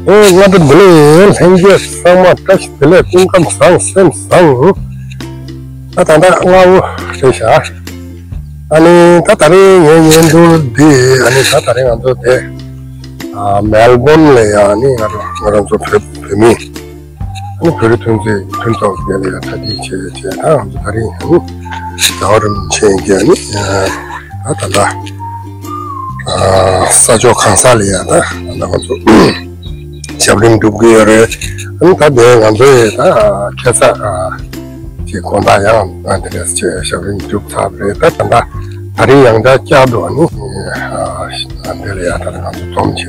나도 물론 생겨 상마 다시 들려 공감 상선 상 나타나 와우 세샤 아니 다다리 연도 데 아니 다다리 안도 데 멜본레 아니 나랑 좀 프레미 아니 그래 통제 통도 되게 다디 제제다 다리 여름 체기 아니 나타나 사조 칸살이야다 나가서 샤브링 두기어레 안타데 간베다 캐사 지 콘다양 안데스 샤브링 두타브레 따탄다 다리 양자 짜도 아니 안데레야 다른 좀체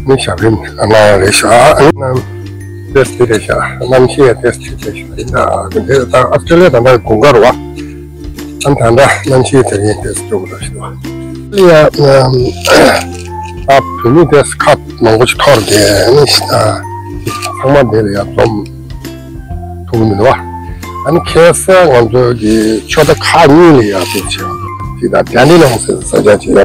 니 샤브링 아나레샤 테스트레샤 남시에 테스트레샤 인다 근데 다 아스트레일리아 단다 공가로 와 안탄다 남시에 테스트 좀 하시도 야 앞으로데스 컷 망고치 터르게 상만 되려야 좀 도움이 와 아니 캐서 먼저 이 초다 카니리야 그렇죠 이다 단리는 사자지래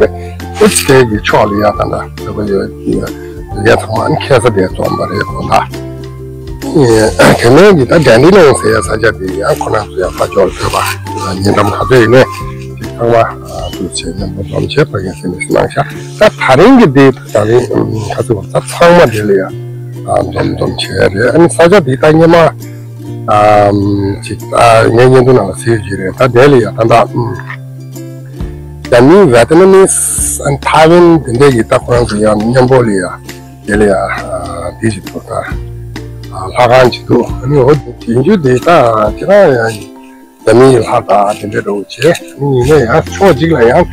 어떻게 이 초리야 간다 그거 이게 정말 캐서 돼좀 말해본다 예 걔네기 다 단리는 사자지 않고나서야 가져올 거봐 이놈 가져이네 정말 그렇지는 뭐 엄청 빠겠습니다. 상샤 다 다른 게 되다니 가지고 다 상만 들려야 좀 제래 아니 사자 비타니마 직다 내년도 나와 세지래 다 내려야 한다 야니 베트남이스 안 타빈 근데 이따 프랑스야 년볼이야 내려야 디지털다 하간지도 아니 어디 진주 데이터 지나야 Demi hata dendero che ni ne ha choji la ya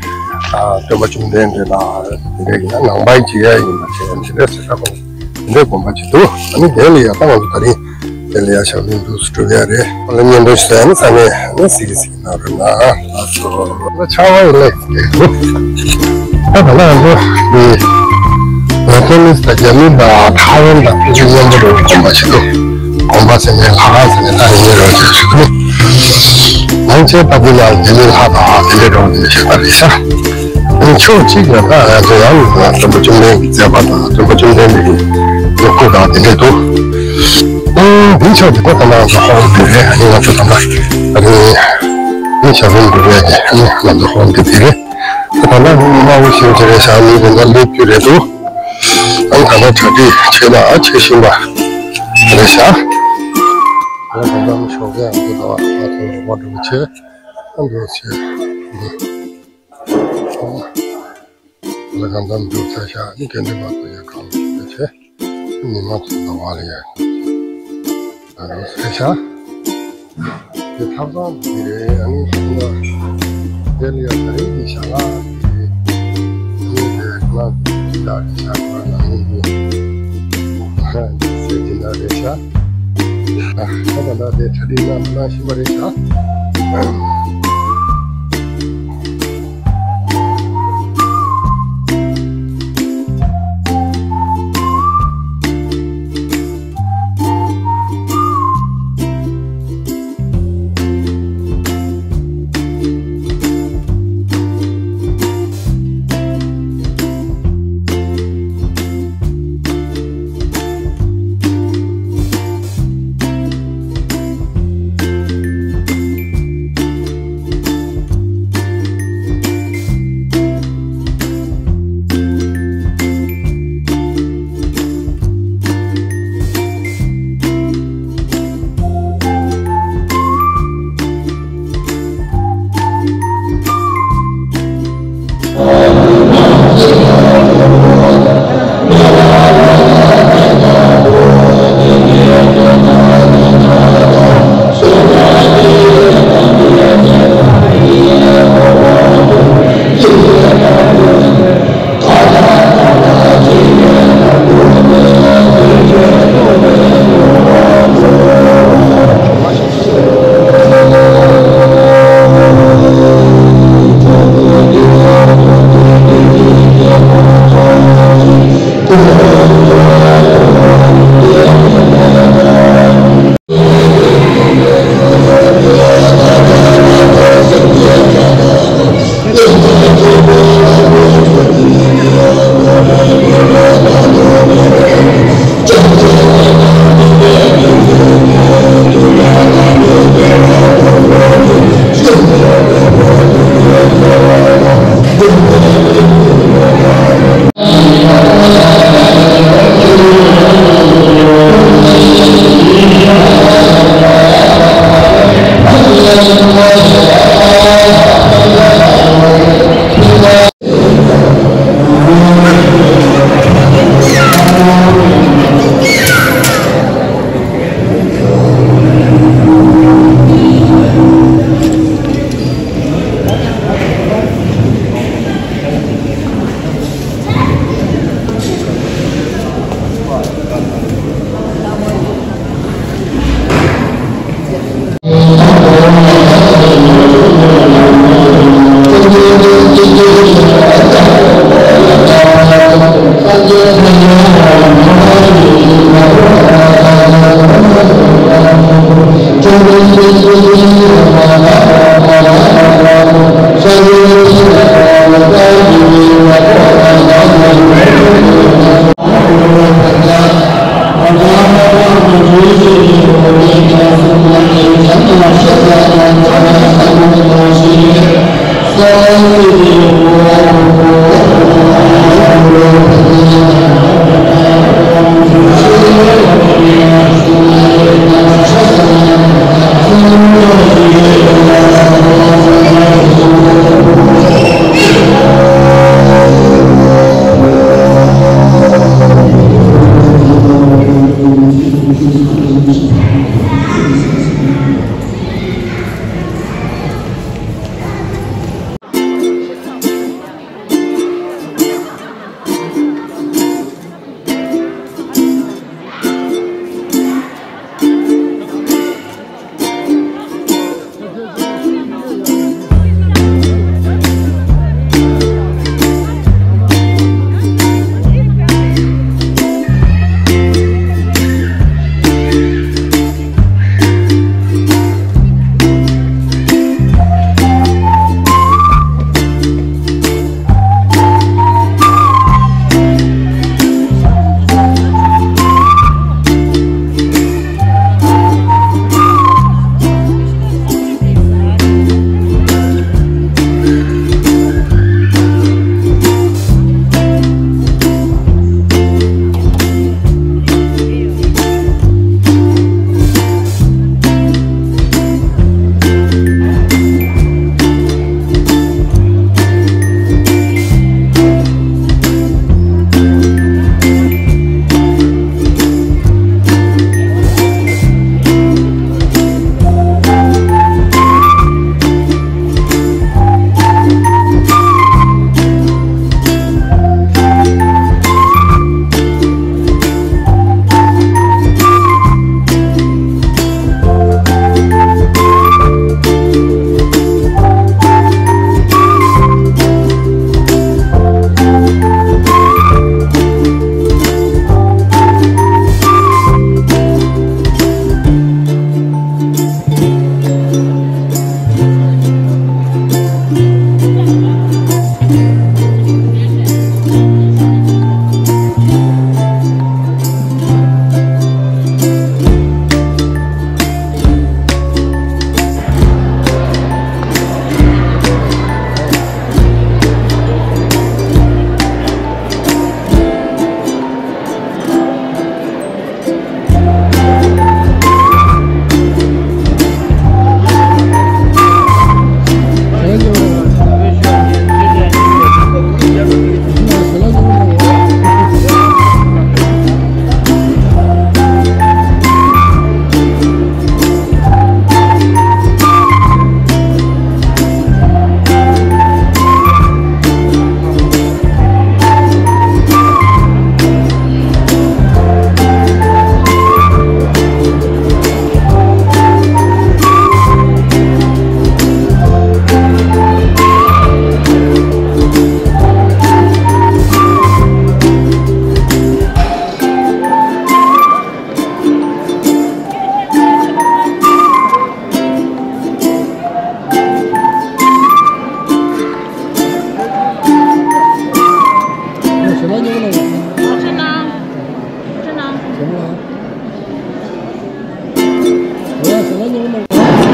to ma chum den de la de ya nang bai ji ya yin che de se sa ko de ko ma ji do ani de le ya ta ma tari de le ya sha ni du stu ya de le nyen do sa ni sa ne ni si na ru na so na cha wa le ta ba la do ni na to ni sta ja ni ba tha wan da ji wan do ko ma chi do ko ma se ne ha ha se ne ta ni ro ji 언제 받으냐 얘기를 하다 이래로 시작하리사 초지가 저양 좀 좀내 잡아다 좀 되는 욕구가 되게도 민초도 나서 하는데 아니가 좀 아니 민초는 그래 아니 나도 하는데 그러나 마음이 시원해 사는 건 느끼래도 안 가다 저기 제가 최신과 그래서 그다음 쇼게 안 나와 what do we check? I'm going to check. I'm going to do this. You can do what you come to check. You must know what you are. I'm going you have done the daily activity. Shala. Ada de tadi na shi bare sha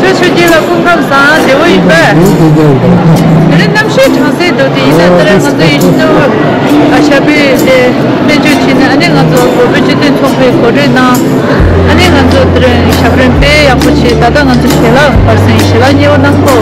这是 là cũng không sao thì vui vẻ nên năm xưa thằng sẽ đầu tiên là tôi đang ngồi nó ở xe buýt để bên chỗ trên anh ấy ngồi ở bên chỗ trên thông về cố định nó anh ấy ngồi ở trên xe buýt bé ya phải chỉ ta đang ngồi xe là phải xem xe là nhiều lắm cô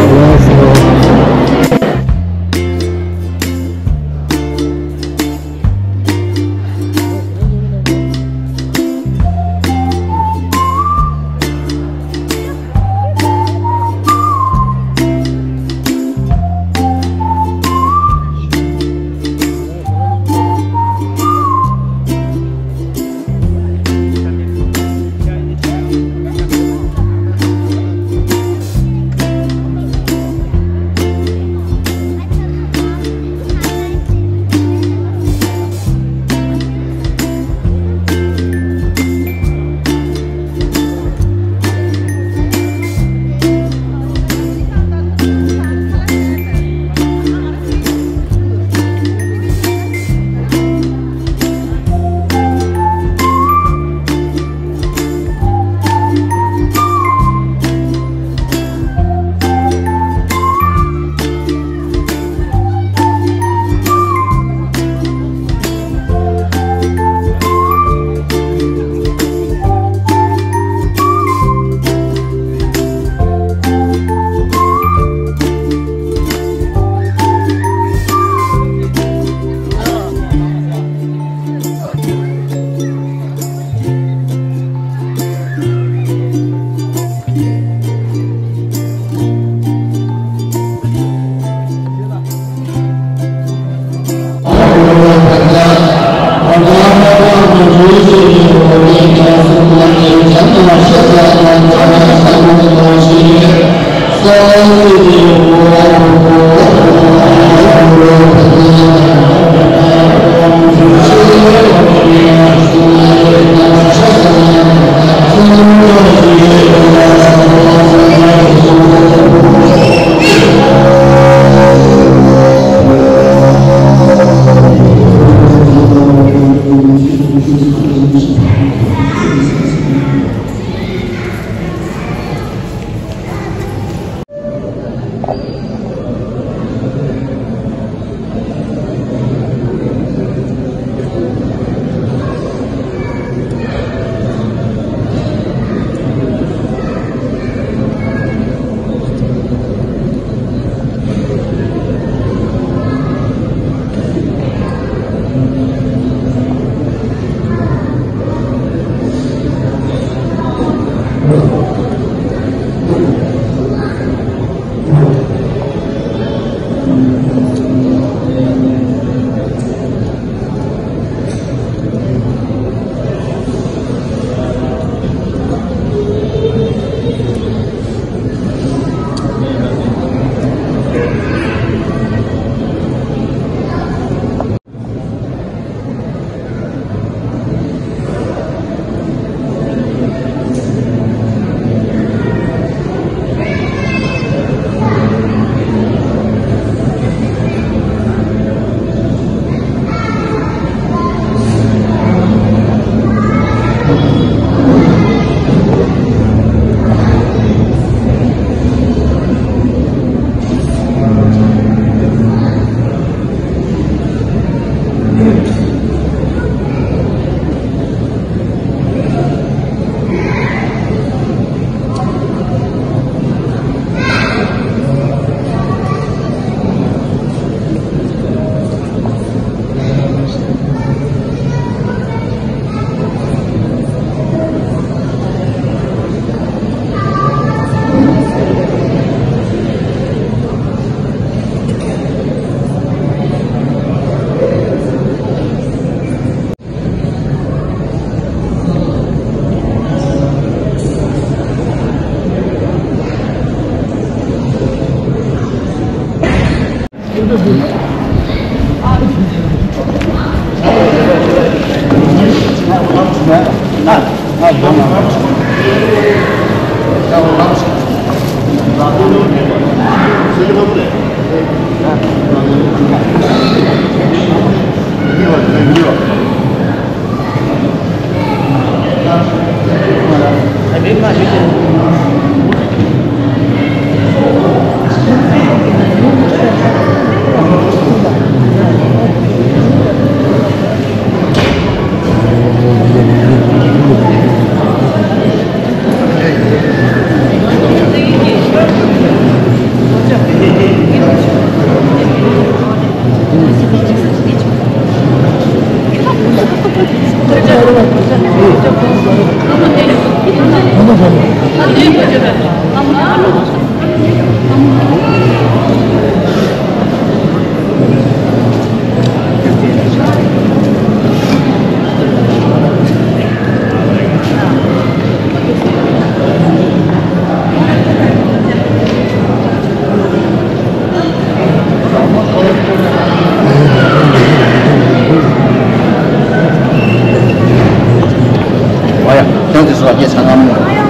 야, 형들 수가 이게 상암.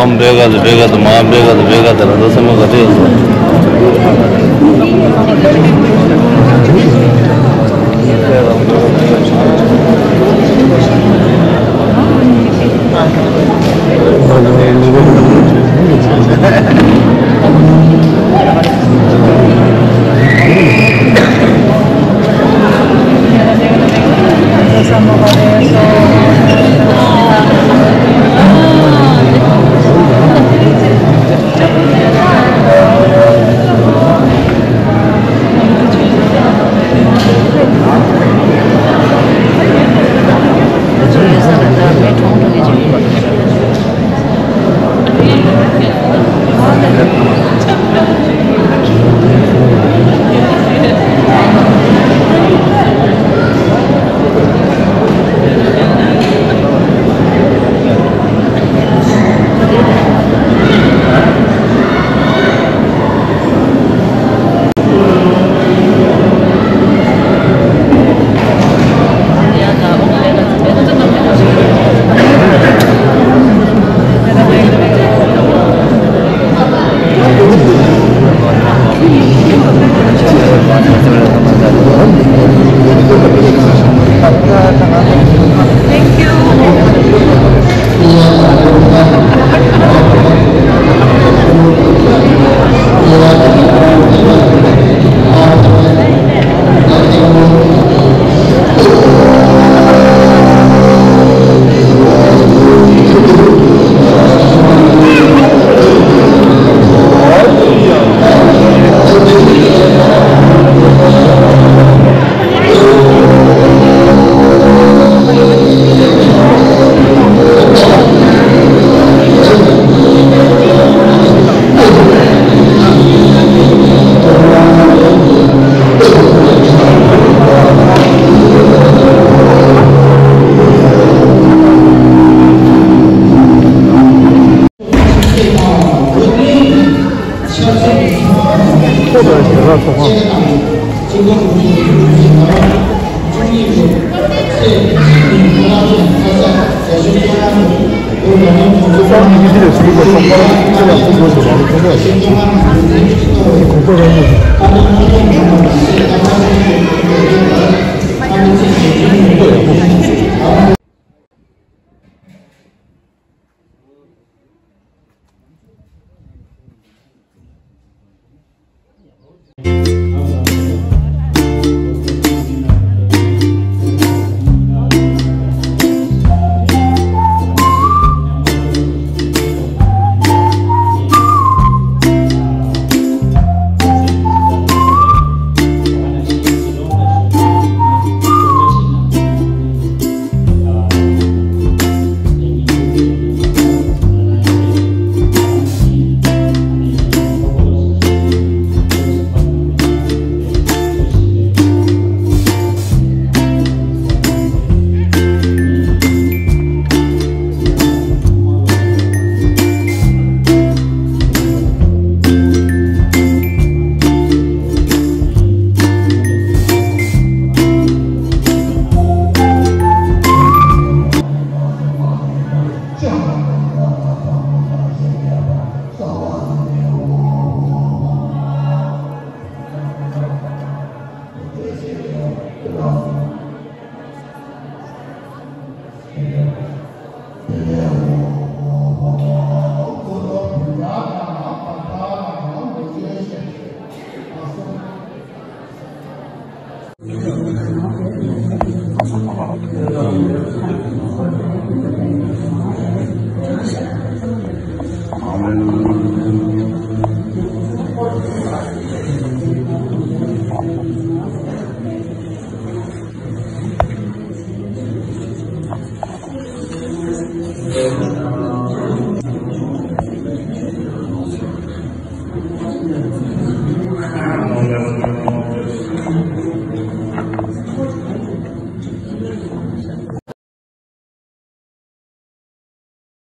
हम बेगा तो माँ बेगा तो समय कटे